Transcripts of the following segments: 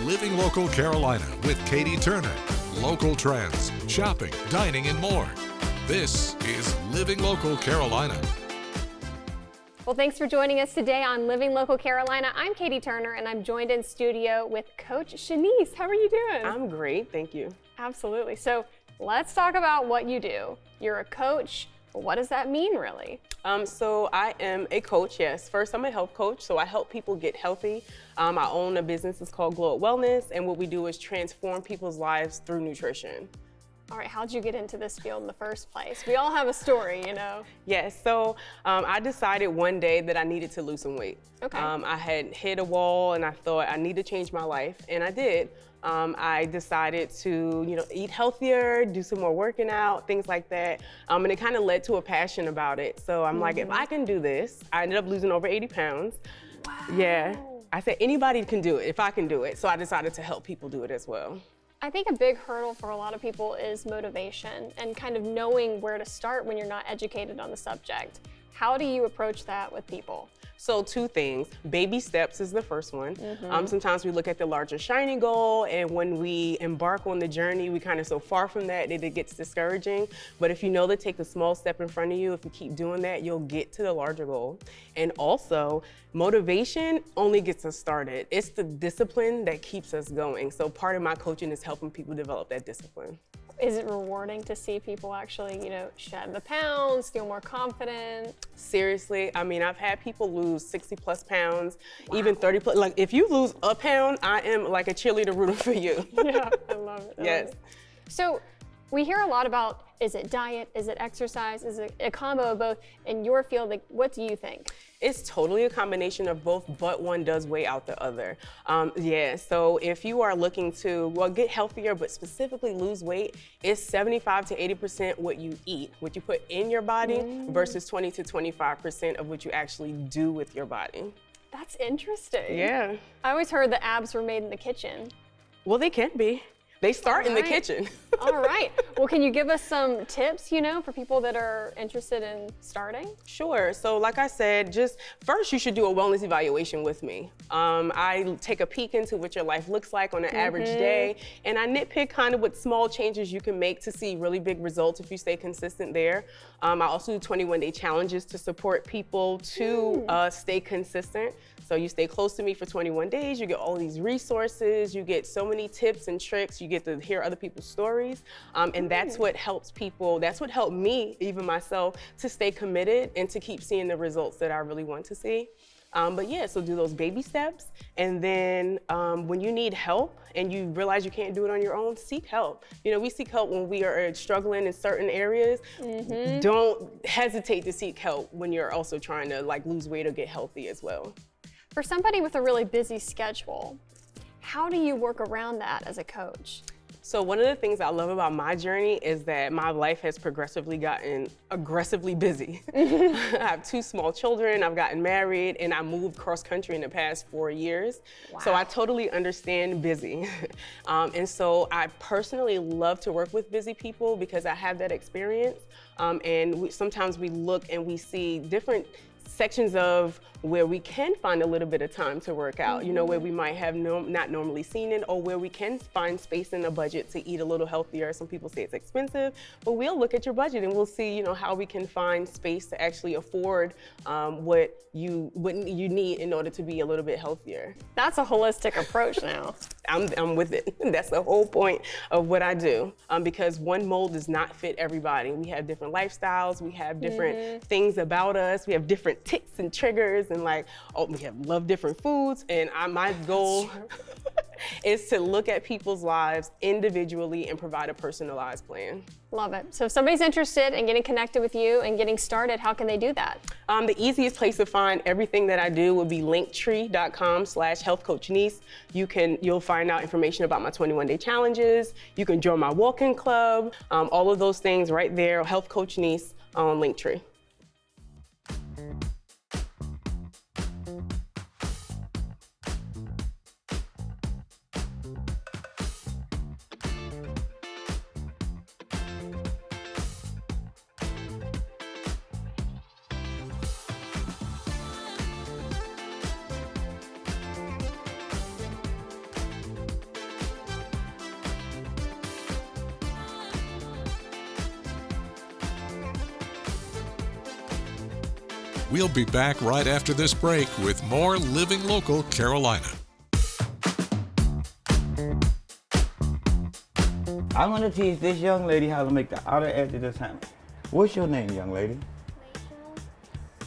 Living Local Carolina with Katie Turner. Local trends, shopping, dining, and more. This is Living Local Carolina. Well, thanks for joining us today on Living Local Carolina. I'm Katie Turner, and I'm joined in studio with Coach Shanice. How are you doing? I'm great, thank you. Absolutely. So let's talk about what you do. You're a coach. What does that mean, really? So I am a coach, yes. First, I'm a health coach, so I help people get healthy. I own a business, it's called Glow Up Wellness, and what we do is transform people's lives through nutrition. All right, how'd you get into this field in the first place? We all have a story, you know. Yes, so I decided one day that I needed to lose some weight. Okay. I had hit a wall and I thought I need to change my life, and I did. I decided to, eat healthier, do some more working out, things like that. And it kind of led to a passion about it. So I'm like, if I can do this, I ended up losing over 80 pounds. Wow. Yeah. I said, anybody can do it if I can do it. So I decided to help people do it as well. I think a big hurdle for a lot of people is motivation and kind of knowing where to start when you're not educated on the subject. How do you approach that with people? So two things. Baby steps is the first one. Sometimes we look at the larger shiny goal, and when we embark on the journey, we kind of so far from that it gets discouraging. But if you know to take a small step in front of you, if you keep doing that, you'll get to the larger goal. And also, motivation only gets us started. It's the discipline that keeps us going. So part of my coaching is helping people develop that discipline. Is it rewarding to see people actually, shed the pounds, feel more confident? Seriously, I mean, I've had people lose 60 plus pounds, even 30 plus. Like, if you lose a pound, I am like a cheerleader rooting for you. Yeah, I love it. Yes. So we hear a lot about, is it diet, is it exercise, is it a combo of both? In your field, what do you think? It's totally a combination of both, but one does weigh out the other. So if you are looking to, get healthier, but specifically lose weight, it's 75 to 80% what you eat, what you put in your body versus 20 to 25% of what you actually do with your body. That's interesting. Yeah. I always heard the abs were made in the kitchen. Well, they can be. They start in the kitchen. All right. Well, can you give us some tips, for people that are interested in starting? Sure. So like I said, just first you should do a wellness evaluation with me. I take a peek into what your life looks like on an average day, and I nitpick kind of what small changes you can make to see really big results if you stay consistent there. I also do 21-day challenges to support people to stay consistent. So you stay close to me for 21 days, you get all these resources, you get so many tips and tricks, you get to hear other people's stories. And that's what helps people, that's what helped me, even myself, to stay committed and to keep seeing the results that I really want to see. So do those baby steps. And then when you need help and you realize you can't do it on your own, seek help. We seek help when we are struggling in certain areas. Don't hesitate to seek help when you're also trying to lose weight or get healthy as well. For somebody with a really busy schedule, how do you work around that as a coach? So one of the things I love about my journey is that my life has progressively gotten aggressively busy. I have 2 small children, I've gotten married, and I moved cross country in the past 4 years. Wow. So I totally understand busy. And so I personally love to work with busy people because I have that experience. Sometimes we look and we see different sections of where we can find a little bit of time to work out, where we might have not normally seen it, or where we can find space in the budget to eat a little healthier. Some people say it's expensive, but we'll look at your budget and we'll see, how we can find space to actually afford what you need in order to be a little bit healthier. That's a holistic approach now. I'm with it. That's the whole point of what I do, because one mold does not fit everybody. We have different lifestyles, we have different things about us, we have different ticks and triggers, and we love different foods. And my goal is to look at people's lives individually and provide a personalized plan. Love it. So if somebody's interested in getting connected with you and getting started, how can they do that? The easiest place to find everything that I do would be linktree.com/healthcoachniece. You'll find out information about my 21-day challenges. You can join my walk-in club. All of those things right there, Health Coach Niece on Linktree. We'll be back right after this break with more Living Local Carolina. I want to teach this young lady how to make the outer edge of this hammock. What's your name, young lady?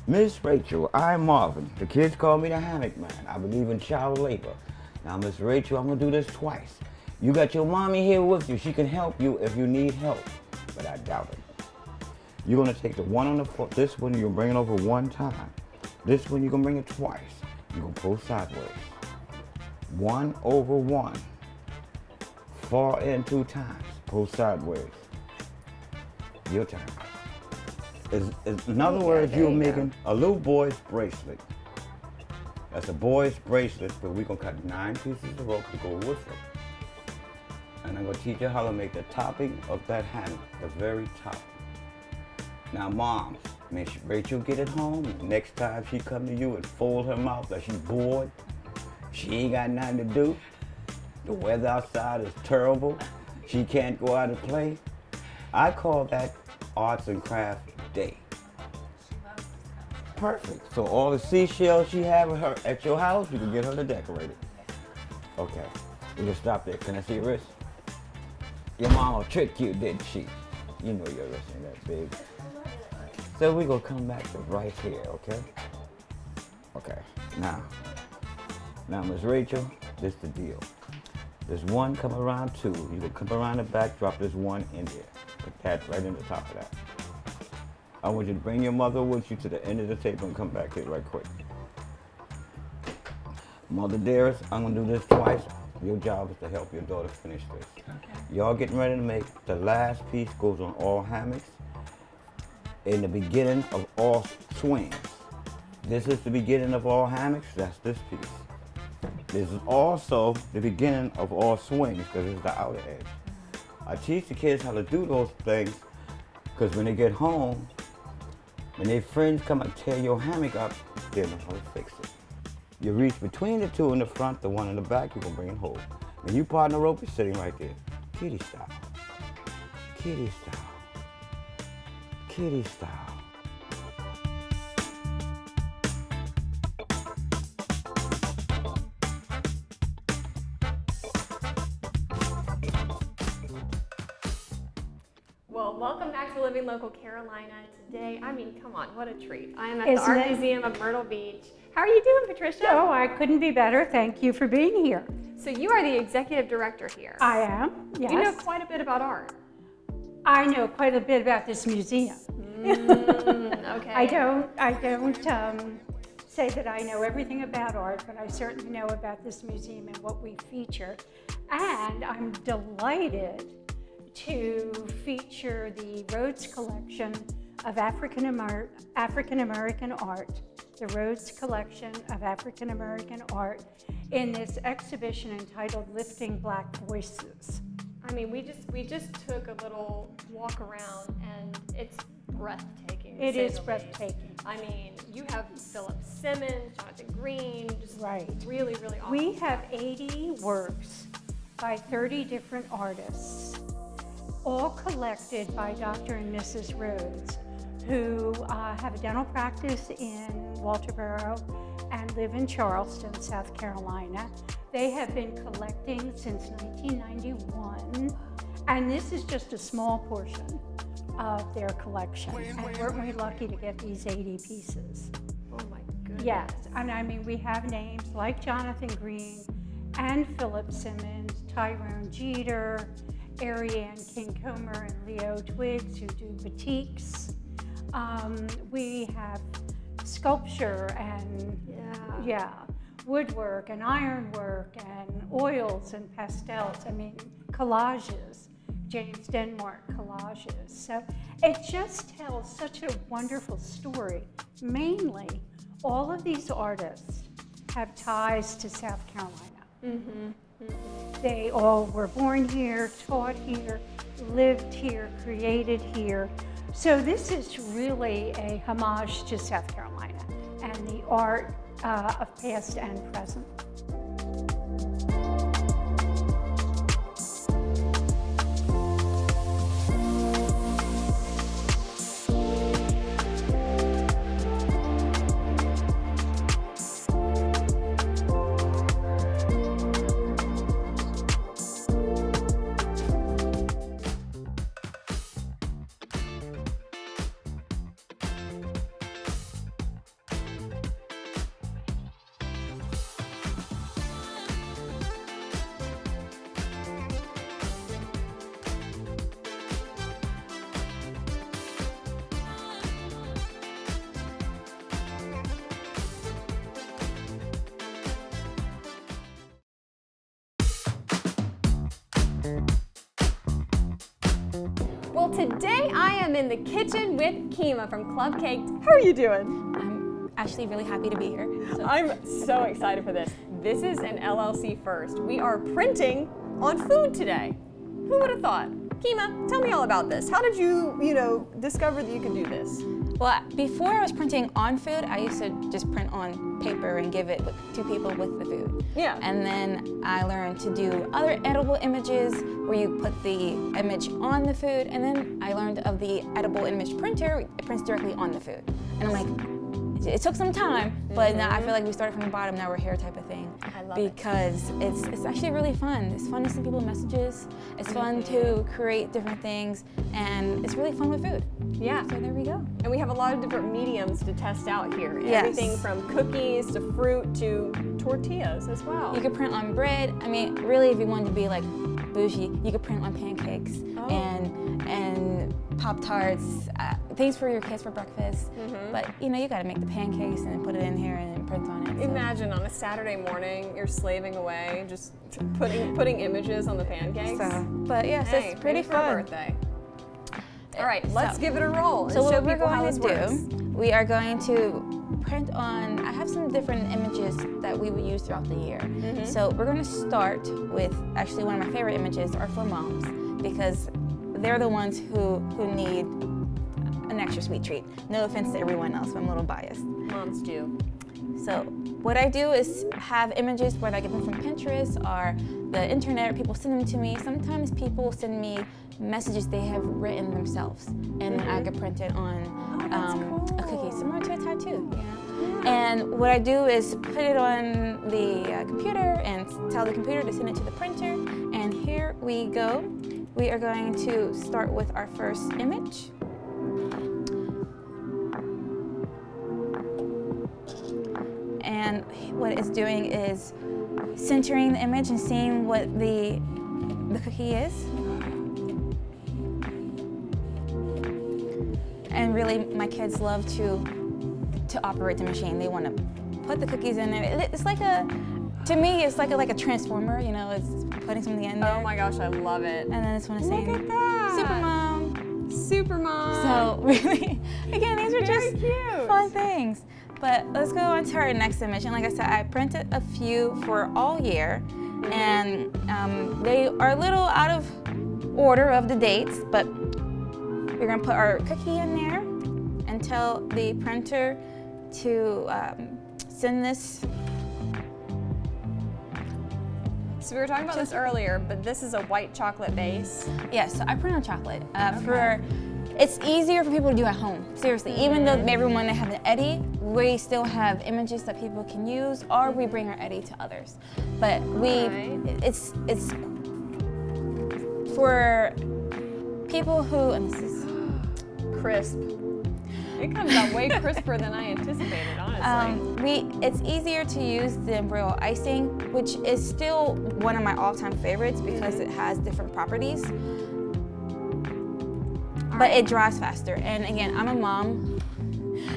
Miss Rachel, I'm Marvin. The kids call me the hammock man. I believe in child labor. Now, Miss Rachel, I'm gonna do this twice. You got your mommy here with you. She can help you if you need help, but I doubt it. You're gonna take the one on the foot. This one, you're gonna bring it over one time. This one, you're gonna bring it twice. You're gonna pull sideways. 1 over 1. Far in 2 times. Pull sideways. Your turn. In other words, you're making a little boy's bracelet. That's a boy's bracelet, but we're gonna cut 9 pieces of rope to go with it. And I'm gonna teach you how to make the topping of that hammock, the very top. Now, moms, Miss Rachel get it home. Next time she come to you and fold her mouth like she's bored, she ain't got nothing to do. The weather outside is terrible. She can't go out and play. I call that arts and crafts day. Perfect. So all the seashells she have at your house, you can get her to decorate it. Okay, we can stop there. Can I see your wrist? Your mama tricked you, didn't she? You know your wrist ain't that big. So we're gonna come back to right here, okay? Okay, now, Miss Rachel, this the deal. There's 1 come around 2. You can come around the back, drop this 1 in there. Put that right in the top of that. I want you to bring your mother with you to the end of the table and come back here right quick. Mother dearest, I'm gonna do this twice. Your job is to help your daughter finish this. Okay. Y'all getting ready to make the last piece goes on all hammocks. In the beginning of all swings. This is the beginning of all hammocks, that's this piece. This is also the beginning of all swings because it's the outer edge. I teach the kids how to do those things because when they get home, when their friends come and tear your hammock up, they know how to fix it. You reach between the 2 in the front, the 1 in the back, you're gonna bring it home. When you part the rope, you're sitting right there. Kitty style. Kitty style. Kitty style. Well, welcome back to Living Local Carolina. Today, I mean, come on, what a treat. I am at the Isn't Art it? Museum of Myrtle Beach. How are you doing, Patricia? Oh, I couldn't be better. Thank you for being here. So you are the executive director here. I am, yes. You know quite a bit about art. I know quite a bit about this museum. Okay. I don't say that I know everything about art, but I certainly know about this museum and what we feature. And I'm delighted to feature the Rhodes Collection of African American art, the Rhodes Collection of African American art, in this exhibition entitled Lifting Black Voices. I mean, we just took a little walk around, and it's breathtaking. It is breathtaking. I mean, you have Philip Simmons, Jonathan Green, just Right. really, really awesome. We have 80 works by 30 different artists, all collected by Dr. and Mrs. Rhodes, who have a dental practice in Walterboro and live in Charleston, South Carolina. They have been collecting since 1991, and this is just a small portion of their collection. And weren't we lucky to get these 80 pieces? Oh my goodness. Yes, and I mean, we have names like Jonathan Green and Philip Simmons, Tyrone Jeter, Ariane King-Comer and Leo Twiggs, who do batiks. We have sculpture and woodwork and ironwork and oils and pastels. I mean, collages, James Denmark collages. So it just tells such a wonderful story. Mainly, all of these artists have ties to South Carolina. They all were born here, taught here, lived here, created here. So this is really a homage to South Carolina and the art of past and present. Today I am in the kitchen with Kima from Club Caked. How are you doing? I'm actually really happy to be here. So. I'm so excited for this. This is an LLC first. We are printing on food today. Who would have thought? Kima, tell me all about this. How did you discover that you could do this? Well, before I was printing on food, I used to just print on paper and give it to people with the food. Yeah. And then I learned to do other edible images where you put the image on the food, and then I learned of the edible image printer. It prints directly on the food. And I'm like, it took some time, but now I feel like we started from the bottom, now we're here type of thing. I love because it's actually really fun. It's fun to send people messages. It's fun to create different things, and it's really fun with food. Yeah. So there we go. And we have a lot of different mediums to test out here. Yes. Everything from cookies to fruit to tortillas as well. You could print on bread. I mean, really, if you wanted to be like bougie, you could print on pancakes and Pop-Tarts, things for your kids for breakfast. But you gotta make the pancakes and put it in here and print on it. So. Imagine on a Saturday morning, you're slaving away, just putting images on the pancakes. But yes, Hey, it's pretty maybe for a fun. birthday. All right, let's give it a roll. So and show what we're people how going to this works. do, we are going to print on, I have some different images that we would use throughout the year. So we're going to start with, actually one of my favorite images are for moms, because they're the ones who need an extra sweet treat. No offense to everyone else, but I'm a little biased. Moms do. So what I do is have images, whether I get them from Pinterest or the internet, or people send them to me. Sometimes people send me messages they have written themselves, and I could print it on a cookie, similar to a tattoo. And what I do is put it on the computer and tell the computer to send it to the printer. And here we go. We are going to start with our first image. And what it's doing is centering the image and seeing what the cookie is. And really, my kids love to operate the machine. They want to put the cookies in there. It's like to me, it's like a transformer. It's putting something in there. Oh my gosh, I love it. And then it's one to say, Look at that. Supermom. Supermom. So really, again, these are Very just cute. fun things. But let's go on to our next image. And like I said, I printed a few for all year, and they are a little out of order of the dates, but we're gonna put our cookie in there and tell the printer to send this. So we were talking about this earlier, but this is a white chocolate base. Yes, so I print on chocolate. It's easier for people to do at home. Seriously, even though everyone have an Eddie, we still have images that people can use, or we bring our Eddie to others. But it's for people who, and this is Crisp. It comes out way crisper than I anticipated, honestly. it's easier to use the Royal icing, which is still one of my all-time favorites because it has different properties. But it dries faster. And again, I'm a mom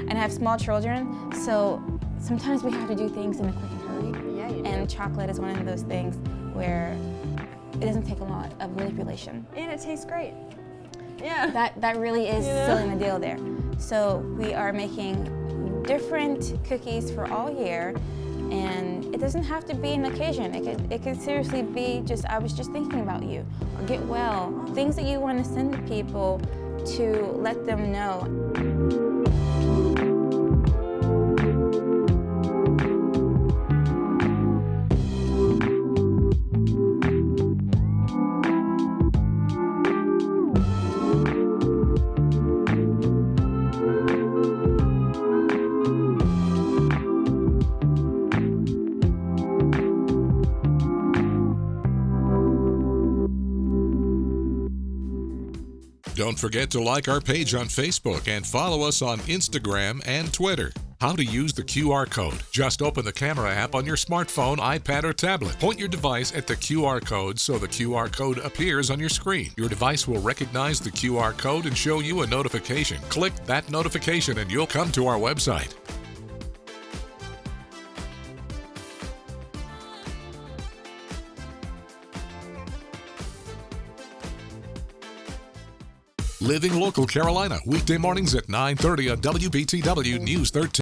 and I have small children, so sometimes we have to do things in a quick and hurry. Yeah, you do. And chocolate is one of those things where it doesn't take a lot of manipulation. And it tastes great. Yeah. That really is sealing the deal there. So we are making different cookies for all year, and it doesn't have to be an occasion. It could seriously be just, I was just thinking about you, or get well, things that you want to send to people to let them know. Don't forget to like our page on Facebook and follow us on Instagram and Twitter. How to use the QR code. Just open the camera app on your smartphone, iPad, or tablet. Point your device at the QR code so the QR code appears on your screen. Your device will recognize the QR code and show you a notification. Click that notification and you'll come to our website. Living Local Carolina, weekday mornings at 9:30 on WBTW News 13.